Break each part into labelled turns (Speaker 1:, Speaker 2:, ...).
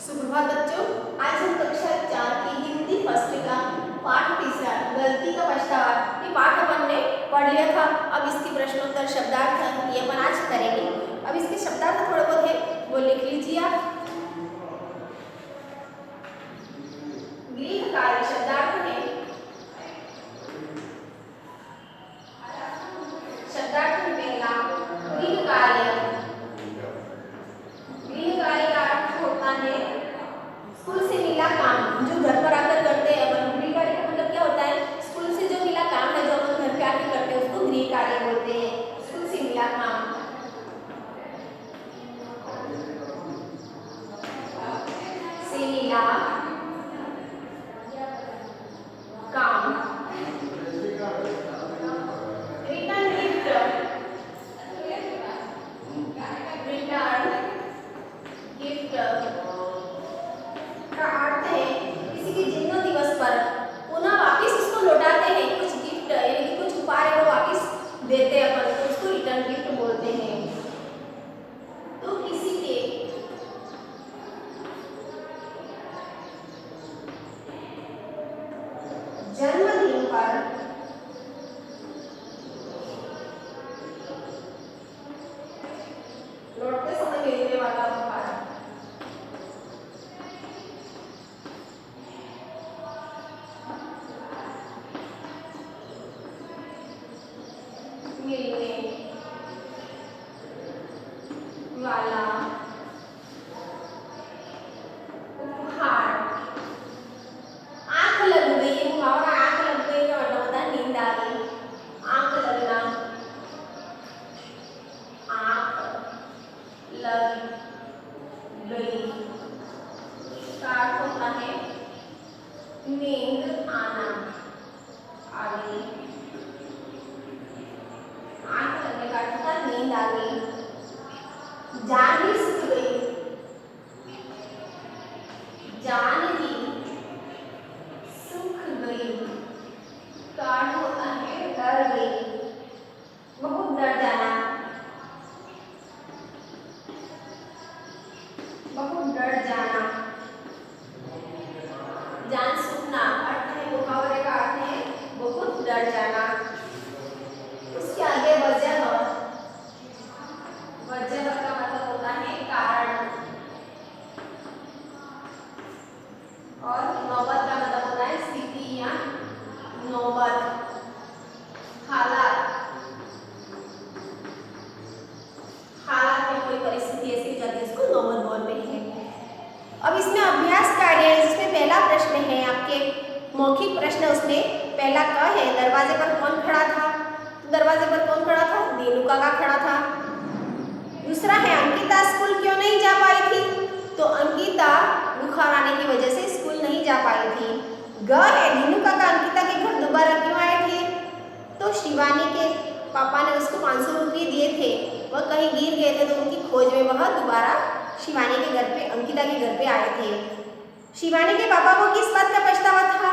Speaker 1: सुप्रभात बच्चों, आज हम कक्षा 4 की हिंदी फर्स्ट का पाठ तीसरा गलती का पछतावा ये पाठ अपन ने पढ़ लिया था। अब इसकी प्रश्नोत्तर शब्दार्थ ये अपन आज करेंगे। अब इसके शब्दार्थ थोड़े बहुत है वो लिख लीजिए आप। गृह कार्य शब्दार्थ है, शब्दार्थ में पहला गृह कार्य। गृह कार्य का अर्थ होता है स्कूल से मिला काम जो घर पर आकर करते हैं अपन। गृह कार्य का मतलब क्या होता है? स्कूल से जो मिला काम है जो अपन घर पे आके करते हैं उसको गृह कार्य बोलते हैं। स्कूल से मिला काम से मिला काम। रिटर्न गिफ्ट, रिटर्न गिफ्ट का अर्थ है किसी के जन्म दिवस पर पुनः वापस उसको लौटाते हैं, कुछ गिफ्ट यानी कि कुछ उपहार है वो वापस देते हैं अपन तो उसको रिटर्न गिफ्ट बोलते हैं। तो किसी के जन्मदिन पर लौटते समय मिलने वाला उपहार मिलने वाला उपहार। आंख लग गई, ये मुहावरा आंख लग गई का मतलब होता है नींद आ गई। आंख लगना, आंख लग गई का अर्थ होता है नींद आना, आ गई। आंख लगने का अर्थ होता है नींद आ गई। जान ही सूख गई, जान ही सूख गई का अर्थ होता है डर गई, बहुत डर जाना, बहुत डर जाना। जान सूखना अर्थ है, मुहावरे का अर्थ है बहुत डर जाना। उसके आगे वजह, वजह का मतलब होता है कारण और नौबत का मतलब होता है स्थिति या नौबत, हालात। हालात में कोई परिस्थिति ऐसी हो जाती है उसको नौबत बोलते हैं। अब इसमें अभ्यास कार्य है जिसमें पहला प्रश्न है आपके मौखिक प्रश्न, उसमें पहला क है दरवाजे पर कौन खड़ा था? तो दरवाजे पर कौन खड़ा था? दीनू काका खड़ा था। दूसरा है अंकिता स्कूल क्यों नहीं जा पाई थी? तो अंकिता बुखार आने की वजह से स्कूल नहीं जा पाई थी। ग है दीनू काका अंकिता के घर दोबारा क्यों आए थे? तो शिवानी के पापा ने उसको 500 रुपये दिए थे, वह कहीं गिर गए थे तो उनकी खोज में वह दोबारा शिवानी के घर पे, अंकिता के घर पे आए थे। शिवानी के पापा को किस बात का पछतावा था?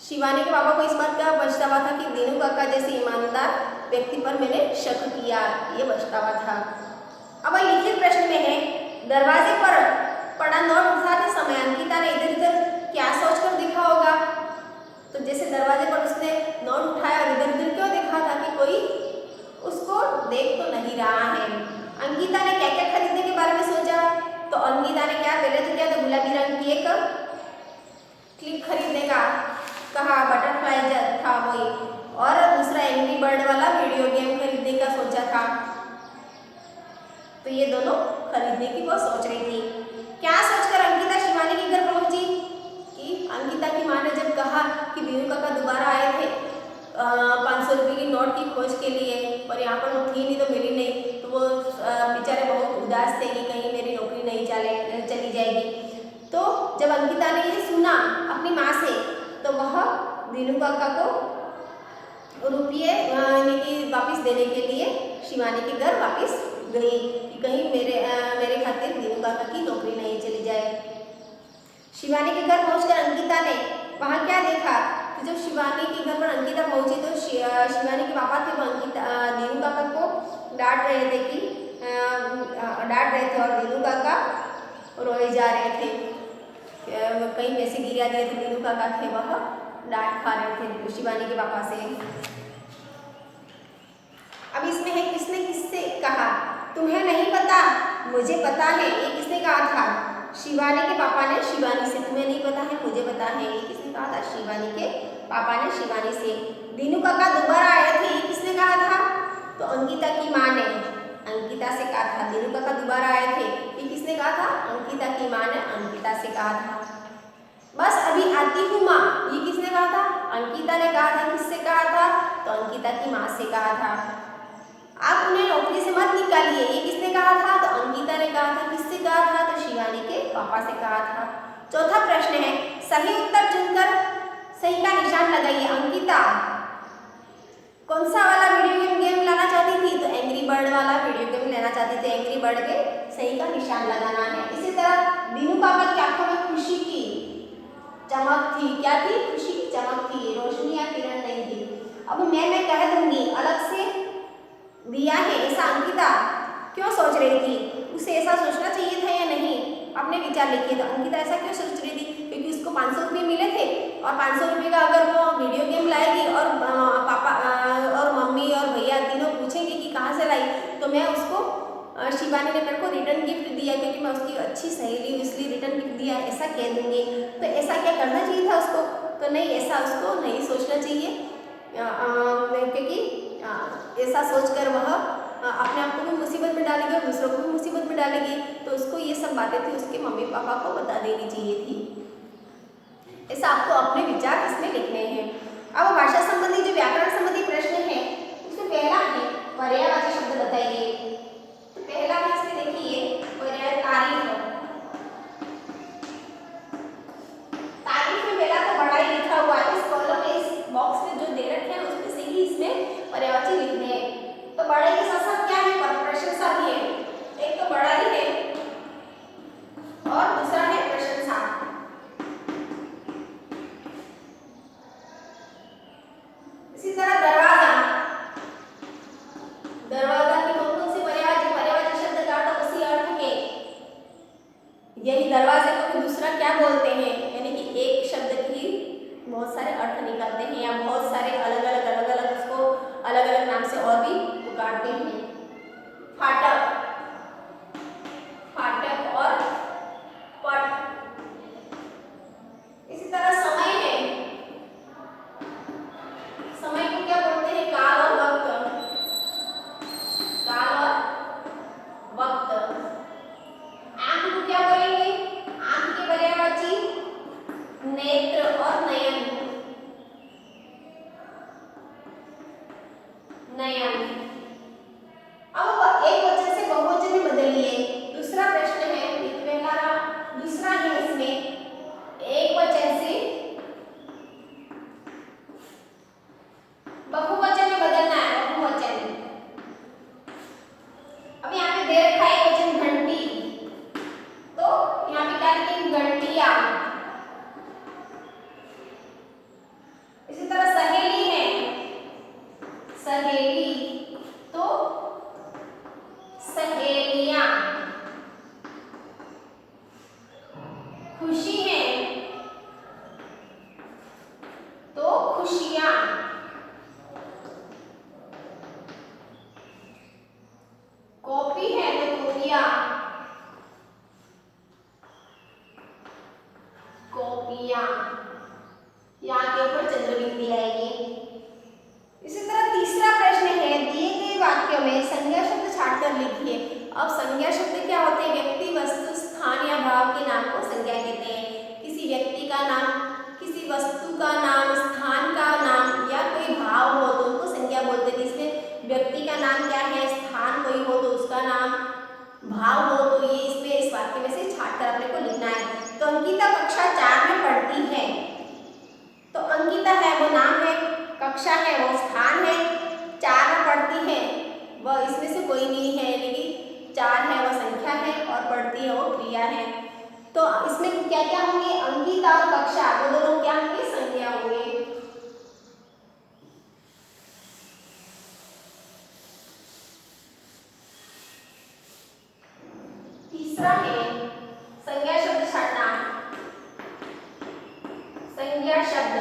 Speaker 1: शिवानी के पापा को इस बात का पछतावा था कि दीनू काका जैसे ईमानदार व्यक्ति पर मैंने शक किया, ये पछतावा था। अब लिखित प्रश्न में है दरवाजे पर पड़ा नोट उठाते समय अंकिता ने इधर उधर क्या सोचकर देखा होगा? तो जैसे दरवाजे पर उसने नोट उठाया और इधर उधर क्यों देखा था कि कोई उसको देख तो नहीं रहा है। अंकिता ने क्या क्या खरीदने के बारे में सोचा? तो अंकिता ने क्या पहले तो क्या तो गुलाबी रंग की एक क्लिप खरीदने का कहा, बटरफ्लाई था वही, और दूसरा एंग्री बर्ड वाला वीडियो गेम खरीदने का सोचा था। तो ये दोनों खरीदने की वो सोच रही थी। क्या सोचकर अंकिता शिवानी के घर पहुंची? कि अंकिता की माँ ने जब कहा कि दीनू काका दोबारा आए थे 500 रुपये की नोट की खोज के लिए और यहाँ पर वो थी नहीं तो मिली नहीं, तो वो बेचारे बहुत उदास थे कि कहीं मेरी नौकरी नहीं चली जाएगी। तो जब अंकिता ने ये सुना अपनी माँ से तो वह दीनू काका को रुपये यानी कि वापस देने के लिए शिवानी के घर वापस गई कि कहीं मेरे खातिर दीनू काका की नौकरी नहीं चली जाए। शिवानी के घर पहुंचकर अंकिता ने वहाँ क्या देखा? तो जब शिवानी के घर पर अंकिता पहुंची तो शिवानी के पापा थे वो अंकिता दीनू काका को डांट रहे थे कि डांट रहे थे और दीनू काका रोए जा रहे थे। कहीं पैसे गिरा दिए थे, दीनू काका थे वह डांट खा रहे थे शिवानी के पापा से। अब इसमें है किसने किससे कहा, तुम्हें नहीं पता मुझे पता है, ये किसने कहा था? शिवानी के पापा ने शिवानी से। तुम्हें नहीं पता है मुझे पता है, ये किसने कहा था? शिवानी के पापा ने शिवानी से। दीनू काका दोबारा आए थे, ये किसने कहा था? तो अंकिता की माँ ने अंकिता से कहा था। दीनू काका दोबारा आए थे, ये किसने कहा था? अंकिता की माँ ने अंकिता से कहा था। बस अभी आती हूँ माँ, ये किसने कहा था? अंकिता ने कहा था। किससे कहा था? तो अंकिता की माँ से कहा था। आप उन्हें नौकरी से मत निकालिए, ये किसने कहा था? तो अंकिता ने कहा था। किससे कहा था? तो शिवानी के पापा से कहा था। चौथा प्रश्न है, सही उत्तर चुनकर सही का निशान लगाइए। अंकिता कौन सा वाला वीडियो गेम लाना चाहती थी? तो एंग्री बर्ड वाला वीडियो गेम लेना चाहती थी। एंग्री बर्ड के सही का निशान लगाना है। इसी तरह दीनू काका की आंखों में खुशी की चमक थी। क्या थी? खुशी की चमक थी, रोशनी या किरण नहीं थी। अब मैं कह दूंगी अलग से दिया है, ऐसा अंकिता क्यों सोच रही थी? उसे ऐसा सोचना चाहिए था या नहीं? अपने विचार लिखिए। तो अंकिता ऐसा क्यों सोच रही थी? क्योंकि उसको 500 रुपये मिले थे और 500 रुपये का अगर वो वीडियो गेम लाएगी और पापा और मम्मी और भैया तीनों पूछेंगे कि कहाँ से लाई, तो मैं उसको शिवानी ने मेरे को रिटर्न गिफ्ट दिया क्योंकि मैं उसकी अच्छी सहेली हूँ इसलिए रिटर्न गिफ्ट दिया, ऐसा कह दूँगी। तो ऐसा क्या करना चाहिए था उसको? तो नहीं, ऐसा उसको नहीं सोचना चाहिए क्योंकि ऐसा सोचकर वह अपने आप को भी मुसीबत में डालेगी और दूसरों को भी मुसीबत में डालेगी। तो उसको ये सब बातें थी उसके मम्मी पापा को बता देनी चाहिए थी। ऐसा आपको अपने विचार इसमें लिखने हैं। अब भाषा संबंधी जो व्याकरण संबंधी प्रश्न है उसमें पहला है पर्यायवाची शब्द बताइए। तो पहला है इसमें देखिए पर्याय तारीफ। तारीफ में पहला तो बड़ा ही लिखा हुआ है, इस कॉलम में इस बॉक्स में जो दे रखे हैं उसमें से ही इसमें पर्यायवाची लिखने हैं। तो बड़े के साथ साथ क्या है? प्रशंसा भी है। एक तो बड़ा ही है और दूसरा है प्रशंसा। इसी तरह दरवाजा, दरवाजा की कौन सी पर्यायवाची? पर्यायवाची शब्द का अर्थ उसी अर्थ के, यही दरवाजे को भी दूसरा क्या बोलते हैं? यानी कि एक शब्द की बहुत सारे अर्थ निकालते हैं या बहुत सारे अलग अलग उसको अलग अलग नाम से और भी पुकारते हैं। फाटक, फाटक और पट। इसी तरह समय है, समय को क्या बोलते हैं? काल और वक्त, काल और वक्त। आंख को क्या बोलेंगे? आंख के पर्यायवाची नेत्र और नयन, नयन। अब एक वचन से बहुवचन में बदलिए। दूसरा प्रश्न है, पहला दूसरा है इसमें एक वचन से बहुवचन में बदलना है, बहुवचन। अब यहाँ पे दे रखा है एक वचन घंटी, तो यहाँ पे क्या लिखेंगे? घंटियां। इसी तरह सहेली है, सहेली, तो सहेलियां। खुशी है तो खुशियां। कॉपी है तो कॉपियां, कॉपियां। यहाँ के ऊपर चंद्रबिंदी आएगी। इसी तरह तीसरा प्रश्न है, दिए गए वाक्यों में संज्ञा शब्द छांटकर लिखिए। अब संज्ञा शब्द क्या होते हैं? व्यक्ति, वस्तु, स्थान या भाव के नाम को संज्ञा कहते हैं। किसी व्यक्ति का नाम, किसी वस्तु का नाम, स्थान का नाम या कोई भाव हो तो उनको संज्ञा बोलते हैं। इसमें व्यक्ति का नाम क्या है, स्थान कोई हो तो उसका नाम, भाव हो तो ये इसमें इस वाक्य में से छांटकर अपने को लिखना है। तो अंकिता कक्षा 4 में पढ़ती है, तो अंकिता है वो नाम है, कक्षा है वो स्थान है, 4 में पढ़ती है वह इसमें से कोई नहीं है, यानी कि 4 है वो संख्या है और पढ़ती है वो क्रिया है। तो इसमें क्या क्या होंगे? अंकिता और कक्षा वो दोनों क्या होंगे? संज्ञा होंगे। तीसरा है संज्ञा शब्द छाटना। संज्ञा शब्द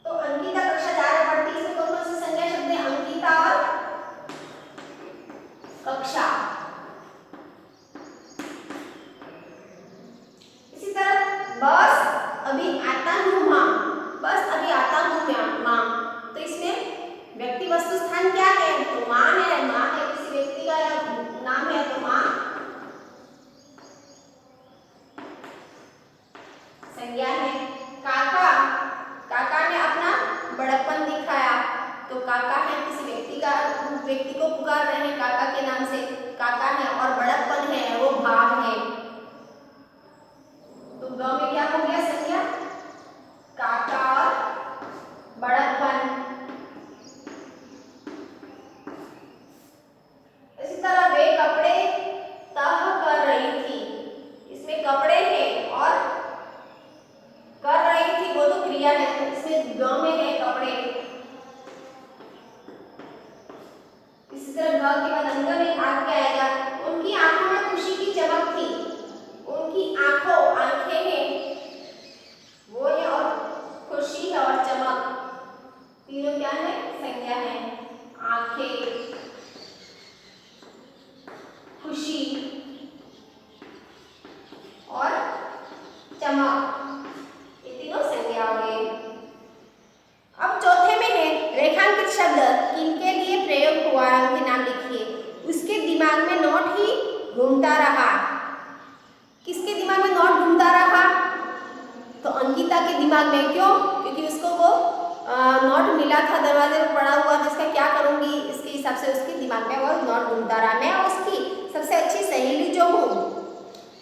Speaker 1: तो अंकिता कक्षा 4 में पढ़ती है, इसमें कौन कौन से संज्ञा शब्द है? अंकिता और कक्षा। इसी तरह बस अभी आता हूँ माँ, बस अभी आता हूँ माँ, तो इसमें व्यक्ति वस्तु स्थान क्या है? तो माँ है, माँ है, किसी व्यक्ति का नाम है तो माँ संज्ञा है। काका, काका ने अपना बड़प्पन दिखाया, तो काका है किसी व्यक्ति को पुकार रहे हैं काका के नाम से, काका है, और बड़प्पन है वो भाग है, तो गांव में क्या हो गया? संज्ञा काका और बड़प्पन। इसी तरह वे कपड़े तह कर रही थी, इसमें कपड़े है और कर रही थी वो तो क्रिया है, इसमें ग में है कपड़े। इसी तरह ग के बाद अंदर में आगे आएगा, उनकी आंखों में खुशी की चमक थी, उनकी आंखों, आंखें हैं वो है और खुशी है और चमक, तीनों क्या है? संज्ञा है। आंखें, खुशी और चमक, तीनों संज्ञा हो गई। अब चौथे में है रेखांकित शब्द किनके लिए प्रयोग हुआ है उनके नाम लिखिए। उसके दिमाग में नोट ही घूमता रहा, किसके दिमाग में नोट घूमता रहा? तो अंकिता के दिमाग में। क्यों? क्योंकि उसको वो नोट मिला था, दरवाजे पर पड़ा हुआ था, इसका क्या करूंगी, इसके हिसाब से उसके दिमाग में वो नोट घूमता रहा। मैं उसकी सबसे अच्छी सहेली जो हूँ,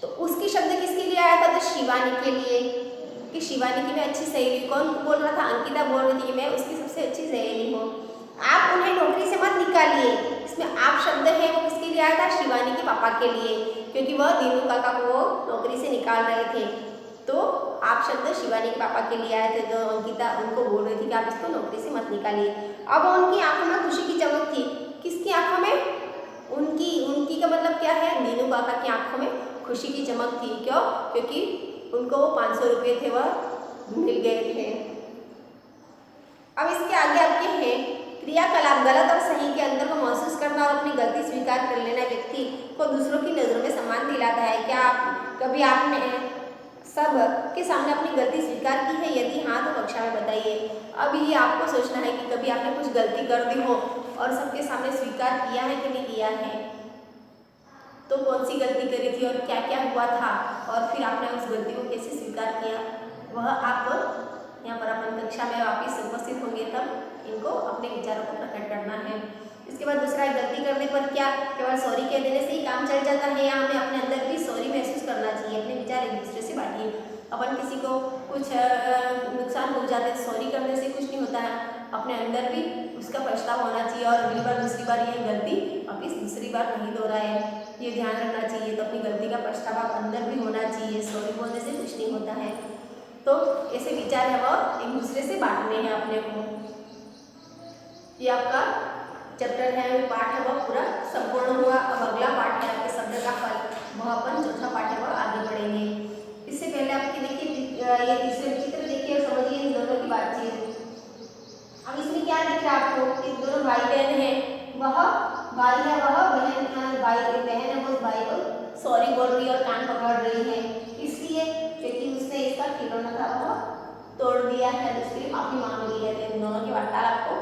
Speaker 1: तो उसकी शब्द किसके लिए आया था? तो शिवानी के लिए, कि शिवानी की मैं अच्छी सहेली। कौन बोल रहा था? अंकिता बोल रही थी कि मैं उसकी सबसे अच्छी सहेली हूँ। आप उन्हें नौकरी से मत निकालिए, इसमें आप शब्द है वो किसके लिए आया था? शिवानी के पापा के लिए, क्योंकि वह दीनू काका को वो नौकरी से निकाल रहे थे, तो आप शब्द शिवानी के पापा के लिए आए थे, जो अंकिता उनको बोल रही थी कि आप इसको नौकरी से मत निकालिए। अब उनकी आंखों में खुशी की चमक थी, किसकी आंखों में? उनकी का मतलब क्या है? दीनू काका की आंखों में खुशी की चमक थी। क्यों? क्योंकि उनको वो 500 रुपये थे वह मिल गए थे। अब इसके आगे आपके हैं क्रियाकलाप गलत और सही के अंतर को महसूस करना और अपनी गलती स्वीकार कर लेना व्यक्ति को दूसरों की नज़रों में सम्मान दिलाता है। क्या कभी आपने सब के सामने अपनी गलती स्वीकार की है? यदि हाँ तो कक्षा में बताइए। अब ये आपको सोचना है कि कभी आपने कुछ गलती कर दी हो और सबके सामने स्वीकार किया है कि नहीं किया है, तो कौन सी गलती करी थी और क्या क्या हुआ था, और फिर आपने उस गलती को कैसे स्वीकार किया, वह आप यहाँ पर अपन कक्षा में वापिस उपस्थित होंगे तब इनको अपने विचारों को प्रकट करना है। इसके बाद दूसरा, गलती करने पर क्या केवल सॉरी कह देने से ही काम चल जाता है, या हमें अपने अंदर भी सॉरी महसूस करना चाहिए? अपने विचार एक दूसरे से बांटिए। अपन किसी को कुछ नुकसान हो जाता है, सॉरी करने से कुछ नहीं होता है, अपने अंदर भी उसका पछतावा होना चाहिए और अगली बार दूसरी बार ये गलती वापिस दूसरी बार नहीं दोहराए, ये ध्यान रखना चाहिए। तो अपनी गलती का पछतावा अंदर भी होना चाहिए, सॉरी बोलने से कुछ नहीं होता है। तो ऐसे विचार है वह एक दूसरे से बांटने हैं अपने को। ये आपका चैप्टर है, पाठ है वह पूरा संपूर्ण हुआ। अब अगला पाठ है आपके शब्द का फल, वह अपन चौथा पाठ है वह आगे बढ़ेंगे। इससे पहले आपके देखिए ये तीसरे चित्र देखिए और समझिए इन दोनों की बातचीत। अब इसमें क्या दिख रहा है आपको? कि दोनों भाई बहन है, वह भाई है वह बहन, भाई बहन है वो भाई को सॉरी बोल रही है और कान पकड़ रही है, इसलिए क्योंकि उसने इसका खिलौना था वह तोड़ दिया है, उसके लिए माफी मांग ली है। इन दोनों की वार्तालाप को